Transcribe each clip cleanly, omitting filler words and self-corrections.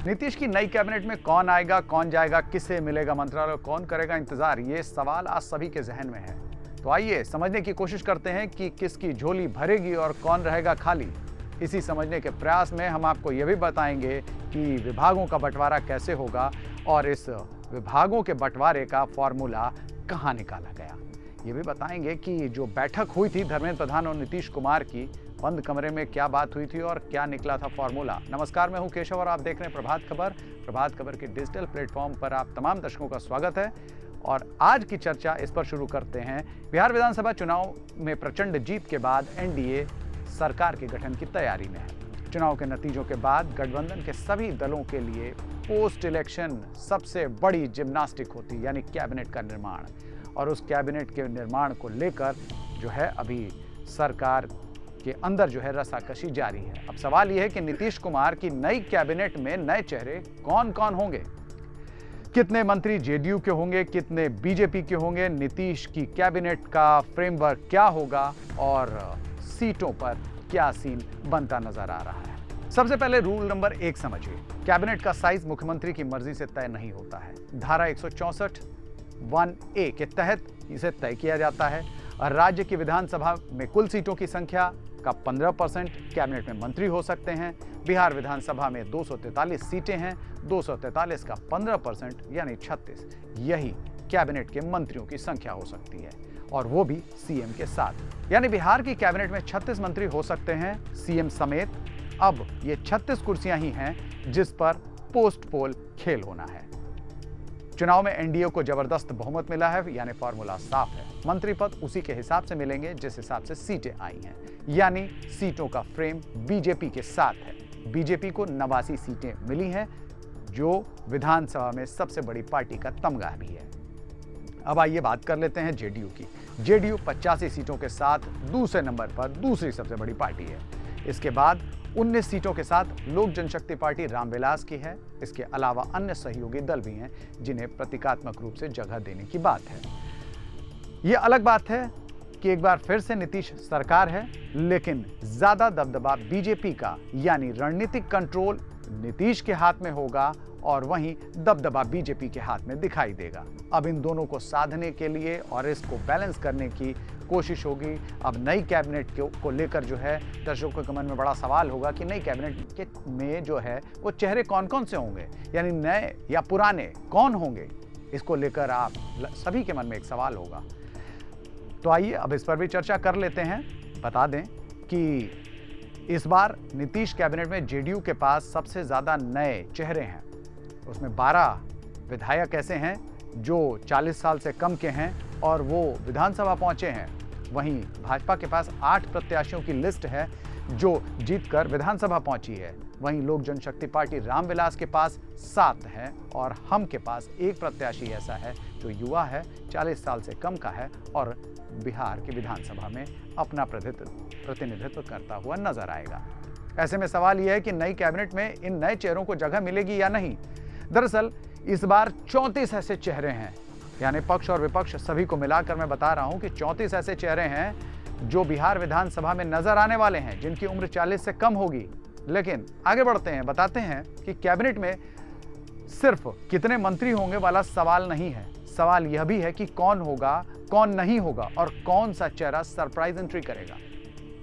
नीतीश की नई कैबिनेट में कौन आएगा, कौन जाएगा, किसे मिलेगा मंत्रालय, कौन करेगा इंतजार, ये सवाल आज सभी के जहन में है। तो आइए समझने की कोशिश करते हैं कि किसकी झोली भरेगी और कौन रहेगा खाली। इसी समझने के प्रयास में हम आपको ये भी बताएंगे कि विभागों का बंटवारा कैसे होगा और इस विभागों के बंटवारे का फॉर्मूला कहाँ निकाला गया। ये भी बताएंगे कि जो बैठक हुई थी धर्मेंद्र प्रधान और नीतीश कुमार की, बंद कमरे में क्या बात हुई थी और क्या निकला था फॉर्मूला। नमस्कार, मैं हूं केशव और आप देख रहे हैं प्रभात खबर। प्रभात खबर के डिजिटल प्लेटफॉर्म पर आप तमाम दर्शकों का स्वागत है और आज की चर्चा इस पर शुरू करते हैं। बिहार विधानसभा चुनाव में प्रचंड जीत के बाद एनडीए सरकार के गठन की तैयारी में है। चुनाव के नतीजों के बाद गठबंधन के सभी दलों के लिए पोस्ट इलेक्शन सबसे बड़ी जिम्नास्टिक होती, यानी कैबिनेट का निर्माण। और उस कैबिनेट के निर्माण को लेकर जो है अभी सरकार के अंदर जो है रसाकशी जारी है। अब सवाल यह है कि नीतीश कुमार की नई कैबिनेट में नए चेहरे कौन कौन होंगे, कितने मंत्री जेडीयू के होंगे, कितने बीजेपी के होंगे, नीतीश की कैबिनेट का फ्रेमवर्क क्या होगा और सीटों पर क्या सीन बनता नजर आ रहा है। सबसे पहले रूल नंबर 1 समझिए। कैबिनेट का साइज मुख्यमंत्री की मर्जी से तय नहीं होता है। धारा 164(1)(a) के तहत इसे तय किया जाता है। और राज्य की विधानसभा में कुल सीटों की संख्या का 15% कैबिनेट में मंत्री हो सकते हैं। बिहार विधानसभा में 243 सीटें हैं, 243 का 15% यानी 36, यही कैबिनेट के मंत्रियों की संख्या हो सकती है और वो भी सीएम के साथ। यानी बिहार की कैबिनेट में 36 मंत्री हो सकते हैं सीएम समेत। अब ये 36 कुर्सियां ही हैं जिस पर पोस्ट पोल खेल होना है। चुनाव में एनडीए को जबरदस्त बहुमत मिला है, यानी फॉर्मूला साफ है। मंत्री पद उसी के हिसाब से मिलेंगे जिस हिसाब से सीटें आई हैं, यानी सीटों का फ्रेम बीजेपी के साथ है। बीजेपी को 89 सीटें मिली हैं, जो विधानसभा में सबसे बड़ी पार्टी का तमगा भी है। अब आइए बात कर लेते हैं जेडीयू की। जेडीयू 85 सीटों के साथ दूसरे नंबर पर दूसरी सबसे बड़ी पार्टी है। इसके बाद 19 सीटों के साथ लोक जनशक्ति पार्टी रामविलास की है। इसके अलावा अन्य सहयोगी दल भी हैं जिन्हें प्रतीकात्मक रूप से जगह देने की बात है। यह अलग बात है कि एक बार फिर से नीतीश सरकार है, लेकिन ज्यादा दबदबा बीजेपी का, यानी रणनीतिक कंट्रोल नीतीश के हाथ में होगा और वहीं दबदबा बीजेपी के हाथ में दिखाई देगा। अब इन दोनों को साधने के लिए और इसको बैलेंस करने की कोशिश होगी। अब नई कैबिनेट को लेकर जो है दर्शकों के मन में बड़ा सवाल होगा कि नई कैबिनेट के में जो है वो चेहरे कौन कौन से होंगे, यानी नए या पुराने कौन होंगे। इसको लेकर आप सभी के मन में एक सवाल होगा। तो आइए अब इस पर भी चर्चा कर लेते हैं। बता दें कि इस बार नीतीश कैबिनेट में जेडीयू के पास सबसे ज्यादा नए चेहरे हैं। उसमें 12 विधायक ऐसे हैं जो 40 साल से कम के हैं और वो विधानसभा पहुंचे हैं। वहीं भाजपा के पास 8 प्रत्याशियों की लिस्ट है जो जीतकर विधानसभा पहुंची है। वहीं लोक जनशक्ति पार्टी रामविलास के पास 7 है और हम के पास एक प्रत्याशी ऐसा है जो युवा है, 40 साल से कम का है और बिहार की विधानसभा में अपना प्रतिनिधित्व करता हुआ नजर आएगा। ऐसे में सवाल यह है कि नई कैबिनेट में इन नए चेहरों को जगह मिलेगी या नहीं। दरअसल इस बार 34 ऐसे चेहरे हैं, यानी पक्ष और विपक्ष सभी को मिलाकर मैं बता रहा हूं कि 34 ऐसे चेहरे हैं जो बिहार विधानसभा में नजर आने वाले हैं, जिनकी उम्र 40 से कम होगी। लेकिन आगे बढ़ते हैं, बताते हैं कि कैबिनेट में सिर्फ कितने मंत्री होंगे वाला सवाल नहीं है। सवाल यह भी है कि कौन होगा, कौन नहीं होगा और कौन सा चेहरा सरप्राइज एंट्री करेगा।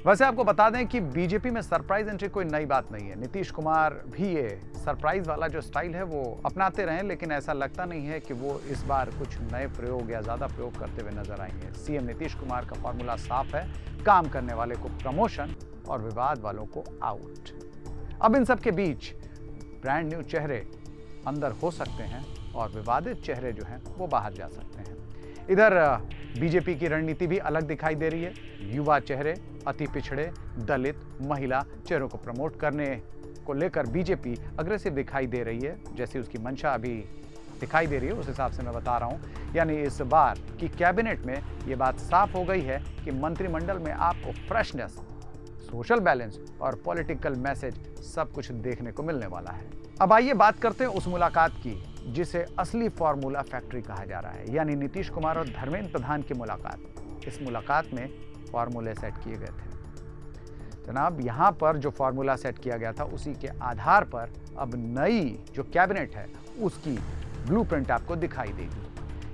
वैसे आपको बता दें कि बीजेपी में सरप्राइज एंट्री कोई नई बात नहीं है। नीतीश कुमार भी ये सरप्राइज वाला जो स्टाइल है वो अपनाते रहे, लेकिन ऐसा लगता नहीं है कि वो इस बार कुछ नए प्रयोग या ज्यादा प्रयोग करते हुए नजर आएंगे। सीएम नीतीश कुमार का फॉर्मूला साफ है, काम करने वाले को प्रमोशन और विवाद वालों को आउट। अब इन सब के बीच ब्रांड न्यू चेहरे अंदर हो सकते हैं और विवादित चेहरे जो हैं वो बाहर जा सकते हैं। इधर बीजेपी की रणनीति भी अलग दिखाई दे रही है। युवा चेहरे, अति पिछड़े, दलित, महिला चेहरों को प्रमोट करने को लेकर बीजेपी अग्रेसिव दिखाई दे रही है। जैसी उसकी मंशा अभी दिखाई दे रही है उस हिसाब से मैं बता रहा हूं। यानी इस बार की कैबिनेट में ये बात साफ हो गई है कि मंत्रिमंडल में आपको फ्रेशनेस, सोशल बैलेंस और पॉलिटिकल मैसेज सब कुछ देखने को मिलने वाला है। अब आइए बात करते हैं उस मुलाकात की जिसे असली फॉर्मूला फैक्ट्री कहा जा रहा है, यानी नीतीश कुमार और धर्मेंद्र प्रधान की मुलाकात। इस मुलाकात में फॉर्मूले सेट किए गए थे। जनाब, यहाँ पर जो फॉर्मूला सेट किया गया था उसी के आधार पर अब नई जो कैबिनेट है उसकी ब्लूप्रिंट आपको दिखाई देगी।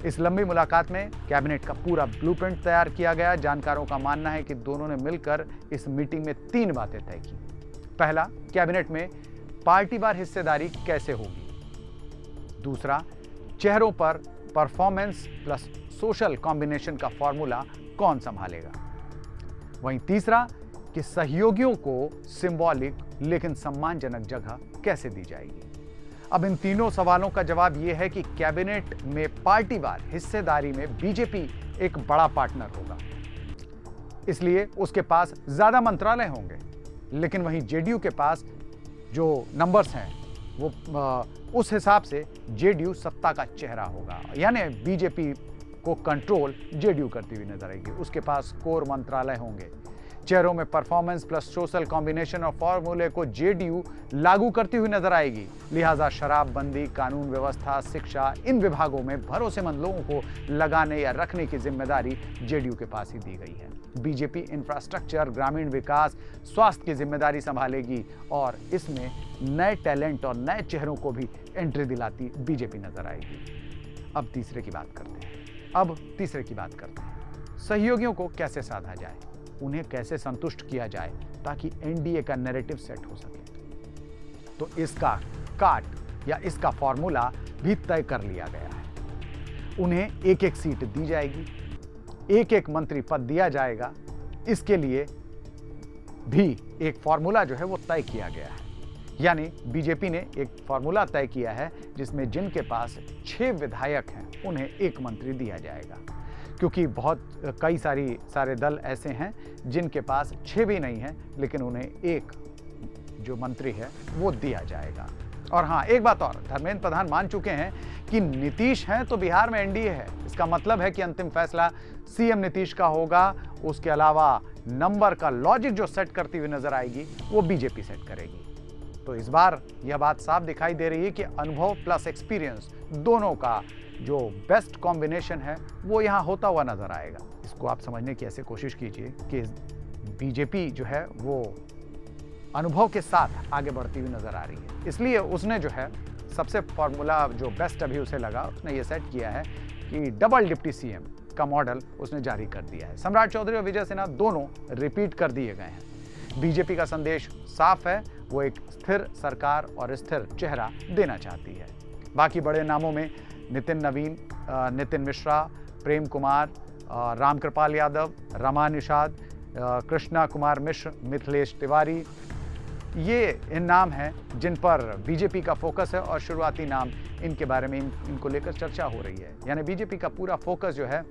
इस लंबी मुलाकात में कैबिनेट का पूरा ब्लूप्रिंट तैयार किया गया। जानकारों का मानना है कि दोनों ने मिलकर इस मीटिंग में 3 बातें तय की। पहला, कैबिनेट में पार्टीवार हिस्सेदारी कैसे होगी। दूसरा, चेहरों पर परफॉर्मेंस प्लस सोशल कॉम्बिनेशन का फॉर्मूला कौन संभालेगा। वहीं तीसरा, कि सहयोगियों को सिंबॉलिक लेकिन सम्मानजनक जगह कैसे दी जाएगी। अब इन तीनों सवालों का जवाब यह है कि कैबिनेट में पार्टीवार हिस्सेदारी में बीजेपी एक बड़ा पार्टनर होगा, इसलिए उसके पास ज्यादा मंत्रालय होंगे। लेकिन वहीं जेडीयू के पास जो नंबर्स हैं वो उस हिसाब से जेडीयू सत्ता का चेहरा होगा, यानी बीजेपी को कंट्रोल जेडीयू करती हुई नजर आएगी। उसके पास कोर मंत्रालय होंगे। चेहरों में परफॉर्मेंस प्लस सोशल कॉम्बिनेशन और फॉर्मूले को जेडीयू लागू करती हुई नजर आएगी। लिहाजा शराबबंदी, कानून व्यवस्था, शिक्षा, इन विभागों में भरोसेमंद लोगों को लगाने या रखने की जिम्मेदारी जेडीयू के पास ही दी गई है। बीजेपी इंफ्रास्ट्रक्चर, ग्रामीण विकास, स्वास्थ्य की जिम्मेदारी संभालेगी और इसमें नए टैलेंट और नए चेहरों को भी एंट्री दिलाती बीजेपी नजर आएगी। अब तीसरे की बात करते हैं। सहयोगियों को कैसे साधा जाए, उन्हें कैसे संतुष्ट किया जाए ताकि एनडीए का नैरेटिव सेट हो सके। तो इसका काट या इसका फॉर्मूला भी तय कर लिया गया है। उन्हें एक एक सीट दी जाएगी, एक एक मंत्री पद दिया जाएगा। इसके लिए भी एक फॉर्मूला जो है वो तय किया गया है। यानी बीजेपी ने एक फॉर्मूला तय किया है जिसमें जिनके पास 6 विधायक हैं उन्हें 1 मंत्री दिया जाएगा, क्योंकि कई सारे दल ऐसे हैं जिनके पास 6 भी नहीं है लेकिन उन्हें 1 जो मंत्री है वो दिया जाएगा। और हाँ, एक बात और, धर्मेंद्र प्रधान मान चुके हैं कि नीतीश हैं तो बिहार में एनडीए है। इसका मतलब है कि अंतिम फैसला सीएम नीतीश का होगा। उसके अलावा नंबर का लॉजिक जो सेट करती हुई नजर आएगी वो बीजेपी सेट करेगी। तो इस बार यह बात साफ दिखाई दे रही है कि अनुभव प्लस एक्सपीरियंस दोनों का जो बेस्ट कॉम्बिनेशन है वो यहाँ होता हुआ नजर आएगा। इसको आप समझने की ऐसे कोशिश कीजिए कि बीजेपी जो है वो अनुभव के साथ आगे बढ़ती हुई नजर आ रही है। इसलिए उसने जो है सबसे फॉर्मूला जो बेस्ट अभी उसे लगा, उसने ये सेट किया है कि डबल डिप्टी सीएम का मॉडल उसने जारी कर दिया है। सम्राट चौधरी और विजय सिन्हा दोनों रिपीट कर दिए गए हैं। बीजेपी का संदेश साफ है, वो एक स्थिर सरकार और स्थिर चेहरा देना चाहती है। बाकी बड़े नामों में नितिन नवीन, नितिन मिश्रा, प्रेम कुमार, रामकृपाल यादव, रमा निषाद, कृष्णा कुमार मिश्र, मिथिलेश तिवारी, ये इन नाम हैं जिन पर बीजेपी का फोकस है और शुरुआती नाम इनके बारे में इनको लेकर चर्चा हो रही है। यानी बीजेपी का पूरा फोकस जो है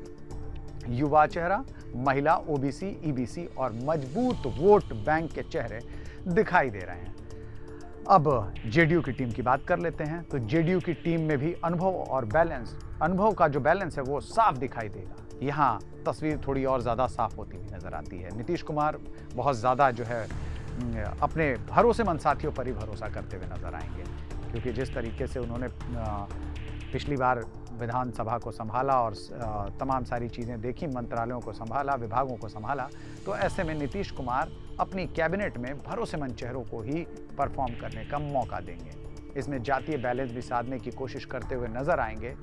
युवा चेहरा, महिला, ओबीसी, ईबीसी और मजबूत वोट बैंक के चेहरे दिखाई दे रहे हैं। अब जेडीयू की टीम की बात कर लेते हैं। तो जेडीयू की टीम में भी अनुभव का जो बैलेंस है वो साफ दिखाई देगा। यहाँ तस्वीर थोड़ी और ज़्यादा साफ होती हुई नजर आती है। नीतीश कुमार बहुत ज़्यादा जो है अपने भरोसेमंद साथियों पर ही भरोसा करते हुए नजर आएंगे, क्योंकि जिस तरीके से उन्होंने पिछली बार विधानसभा को संभाला और तमाम सारी चीज़ें देखी, मंत्रालयों को संभाला, विभागों को संभाला, तो ऐसे में नीतीश कुमार अपनी कैबिनेट में भरोसेमंद चेहरों को ही परफॉर्म करने का मौका देंगे। इसमें जातीय बैलेंस भी साधने की कोशिश करते हुए नजर आएंगे।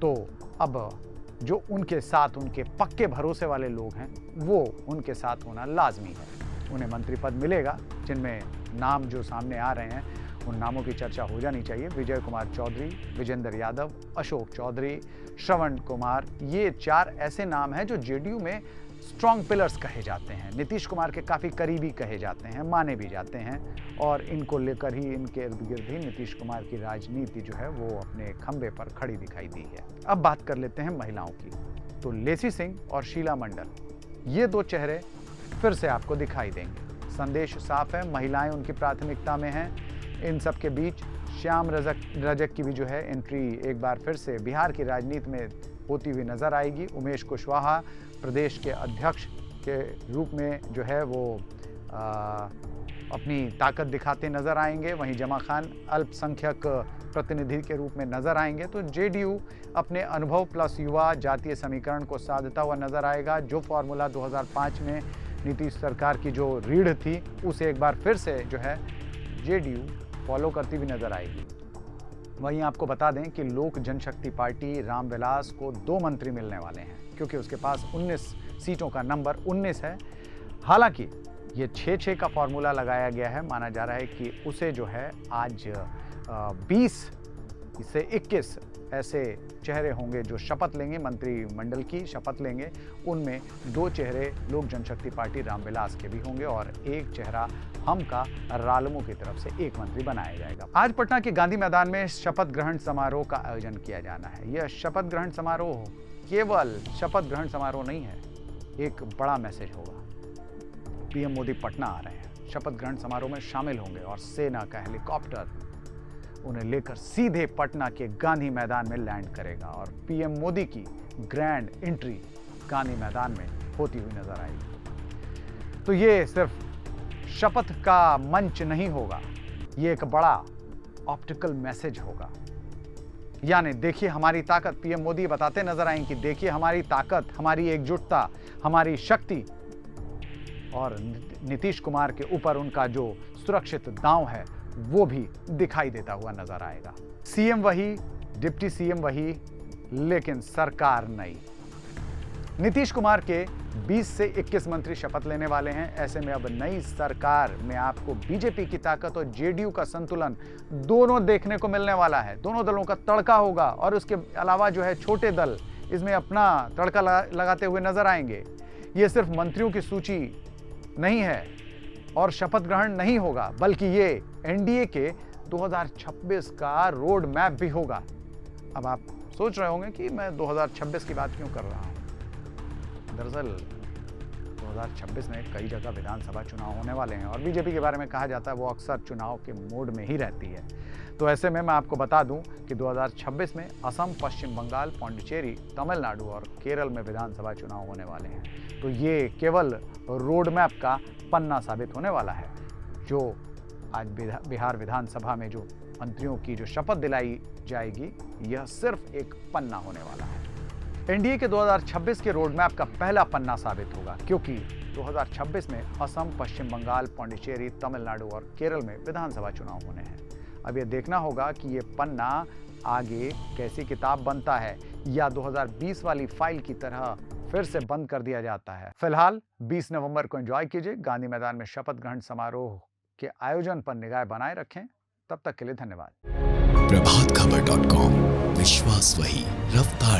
तो अब जो उनके साथ उनके पक्के भरोसे वाले लोग हैं वो उनके साथ होना लाजमी है। उन्हें मंत्री पद मिलेगा, जिनमें नाम जो सामने आ रहे हैं उन नामों की चर्चा हो जानी चाहिए। विजय कुमार चौधरी, विजेंद्र यादव, अशोक चौधरी, श्रवण कुमार, ये 4 ऐसे नाम हैं जो जेडीयू में स्ट्रॉन्ग पिलर्स कहे जाते हैं, नीतीश कुमार के काफ़ी करीबी कहे जाते हैं, माने भी जाते हैं, और इनको लेकर ही, इनके इर्द गिर्द ही नीतीश कुमार की राजनीति जो है वो अपने खंबे पर खड़ी दिखाई दी है। अब बात कर लेते हैं महिलाओं की। तो लेसी सिंह और शीला मंडल, ये 2 चेहरे फिर से आपको दिखाई देंगे। संदेश साफ है, महिलाएं उनकी प्राथमिकता में हैं। इन सब के बीच श्याम रजक की भी जो है एंट्री एक बार फिर से बिहार की राजनीति में होती हुई नजर आएगी। उमेश कुशवाहा प्रदेश के अध्यक्ष के रूप में जो है वो अपनी ताकत दिखाते नजर आएंगे। वहीं जमा खान अल्पसंख्यक प्रतिनिधि के रूप में नजर आएंगे। तो जेडीयू अपने अनुभव प्लस युवा जातीय समीकरण को साधता हुआ नजर आएगा। जो फॉर्मूला 2005 में नीतीश सरकार की जो रीढ़ थी उसे एक बार फिर से जो है जेडीयू फॉलो करती हुई नजर आएगी। वहीं आपको बता दें कि लोक जनशक्ति पार्टी रामविलास को 2 मंत्री मिलने वाले हैं, क्योंकि उसके पास 19 सीटों का नंबर 19 है। हालांकि ये 6-6 का फॉर्मूला लगाया गया है। माना जा रहा है कि उसे जो है आज 20 से 21 ऐसे चेहरे होंगे जो शपथ लेंगे, मंत्रिमंडल की शपथ लेंगे। उनमें 2 चेहरे लोक जनशक्ति पार्टी रामविलास के भी होंगे और एक चेहरा हम का रालमो की तरफ से एक मंत्री बनाया जाएगा। आज पटना के गांधी मैदान में शपथ ग्रहण समारोह का आयोजन किया जाना है। यह शपथ ग्रहण समारोह केवल शपथ ग्रहण समारोह नहीं है, एक बड़ा मैसेज होगा। पीएम मोदी पटना आ रहे हैं, शपथ ग्रहण समारोह में शामिल होंगे और सेना का हेलीकॉप्टर उन्हें लेकर सीधे पटना के गांधी मैदान में लैंड करेगा और पीएम मोदी की ग्रैंड एंट्री गांधी मैदान में होती हुई नजर आएगी। तो ये सिर्फ शपथ का मंच नहीं होगा, ये एक बड़ा ऑप्टिकल मैसेज होगा। यानी देखिए हमारी ताकत, पीएम मोदी बताते नजर आएंगे कि देखिए हमारी ताकत, हमारी एकजुटता, हमारी शक्ति। और नीतीश कुमार के ऊपर उनका जो सुरक्षित दांव है वो भी दिखाई देता हुआ नजर आएगा। सीएम वही, डिप्टी सीएम वही, लेकिन सरकार नई। नीतीश कुमार के 20 से 21 मंत्री शपथ लेने वाले हैं। ऐसे में अब नई सरकार में आपको बीजेपी की ताकत और जेडीयू का संतुलन दोनों देखने को मिलने वाला है। दोनों दलों का तड़का होगा और उसके अलावा जो है छोटे दल इसमें अपना तड़का लगाते हुए नजर आएंगे। ये सिर्फ मंत्रियों की सूची नहीं है और शपथ ग्रहण नहीं होगा, बल्कि ये एनडीए के 2026 का रोड मैप भी होगा। अब आप सोच रहे होंगे कि मैं 2026 की बात क्यों कर रहा हूं। दरअसल 2026 में कई जगह विधानसभा चुनाव होने वाले हैं और बीजेपी के बारे में कहा जाता है वो अक्सर चुनाव के मोड में ही रहती है। तो ऐसे में मैं आपको बता दूं कि 2026 में असम, पश्चिम बंगाल, पौंडीचेरी, तमिलनाडु और केरल में विधानसभा चुनाव होने वाले हैं। तो ये केवल रोड मैप का पन्ना साबित होने वाला है। जो आज बिहार विधानसभा में जो मंत्रियों की जो शपथ दिलाई जाएगी, यह सिर्फ एक पन्ना होने वाला है। एनडीए के 2026 के रोड मैप का पहला पन्ना साबित होगा, क्योंकि 2026 में असम, पश्चिम बंगाल, पौंडीचेरी, तमिलनाडु और केरल में विधानसभा चुनाव होने हैं। अब यह देखना होगा कि ये पन्ना आगे कैसी किताब बनता है या 2020 वाली फाइल की तरह फिर से बंद कर दिया जाता है। फिलहाल 20 नवंबर को एंजॉय कीजिए। गांधी मैदान में शपथ ग्रहण समारोह के आयोजन पर निगाह बनाए रखें। तब तक के लिए धन्यवाद। प्रभातखबर.com, विश्वास वही, रफ्तार